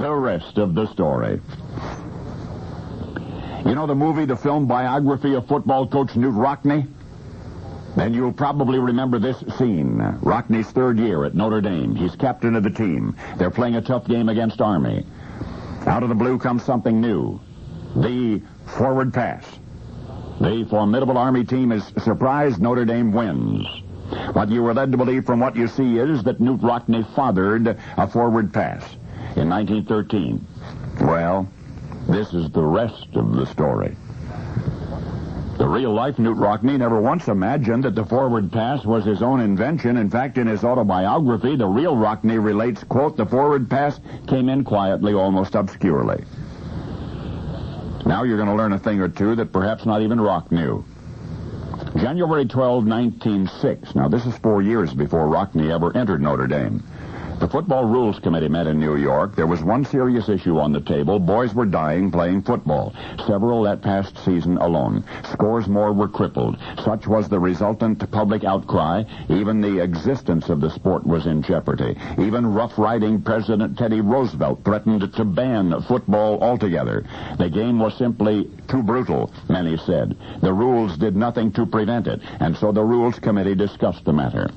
The rest of the story. You know the movie, the film biography of football coach Knute Rockne? Then you'll probably remember this scene. Rockne's third year at Notre Dame. He's captain of the team. They're playing a tough game against Army. Out of the blue comes something new. The forward pass. The formidable Army team is surprised. Notre Dame wins. What you were led to believe from what you see is that Knute Rockne fathered a forward pass in 1913. Well, this is the rest of the story. The real-life Knute Rockne never once imagined that the forward pass was his own invention. In fact, in his autobiography, the real Rockne relates, quote, "The forward pass came in quietly, almost obscurely." Now you're going to learn a thing or two that perhaps not even Rock knew. January 12, 1906. Now, this is 4 years before Rockne ever entered Notre Dame. The Football Rules Committee met in New York. There was one serious issue on the table. Boys were dying playing football. Several that past season alone. Scores more were crippled. Such was the resultant public outcry. Even the existence of the sport was in jeopardy. Even rough-riding President Teddy Roosevelt threatened to ban football altogether. The game was simply too brutal, many said. The rules did nothing to prevent it, and so the Rules Committee discussed the matter.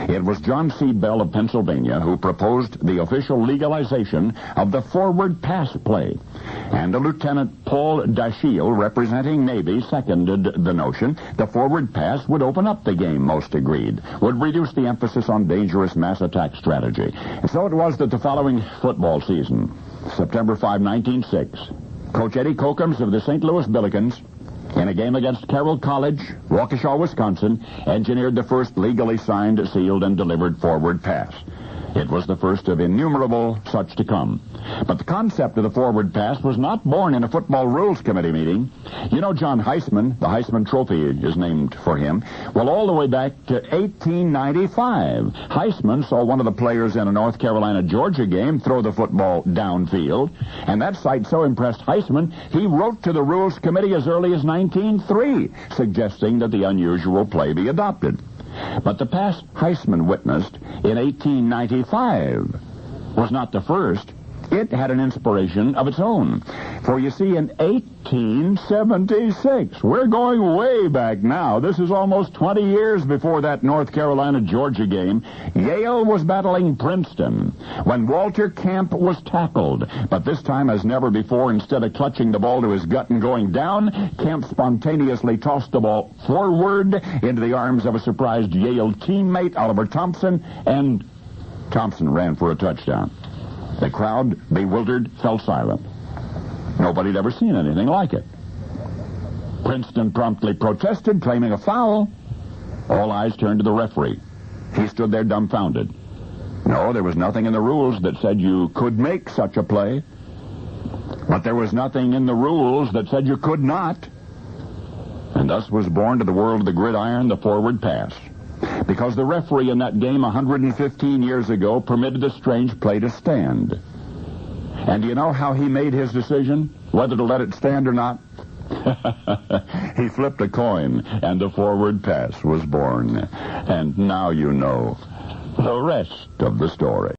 It was John C. Bell of Pennsylvania who proposed the official legalization of the forward pass play. And Lieutenant Paul Dashiell, representing Navy, seconded the notion. The forward pass would open up the game, most agreed, would reduce the emphasis on dangerous mass attack strategy. And so it was that the following football season, September 5, 1906, Coach Eddie Kokums of the St. Louis Billikens, in a game against Carroll College, Waukesha, Wisconsin, engineered the first legally signed, sealed, and delivered forward pass. It was the first of innumerable such to come. But the concept of the forward pass was not born in a Football Rules Committee meeting. You know John Heisman, the Heisman Trophy is named for him. Well, all the way back to 1895, Heisman saw one of the players in a North Carolina-Georgia game throw the football downfield, and that sight so impressed Heisman, he wrote to the Rules Committee as early as 1903, suggesting that the unusual play be adopted. But the pass Heisman witnessed in 1895 was not the first. It had an inspiration of its own. For you see, in 1876, we're going way back now. This is almost 20 years before that North Carolina-Georgia game. Yale was battling Princeton when Walter Camp was tackled. But this time, as never before, instead of clutching the ball to his gut and going down, Camp spontaneously tossed the ball forward into the arms of a surprised Yale teammate, Oliver Thompson, and Thompson ran for a touchdown. The crowd, bewildered, fell silent. Nobody had ever seen anything like it. Princeton promptly protested, claiming a foul. All eyes turned to the referee. He stood there dumbfounded. No, there was nothing in the rules that said you could make such a play. But there was nothing in the rules that said you could not. And thus was born to the world of the gridiron the forward pass. Because the referee in that game 115 years ago permitted the strange play to stand. And do you know how he made his decision, whether to let it stand or not? He flipped a coin, and the forward pass was born. And now you know the rest of the story.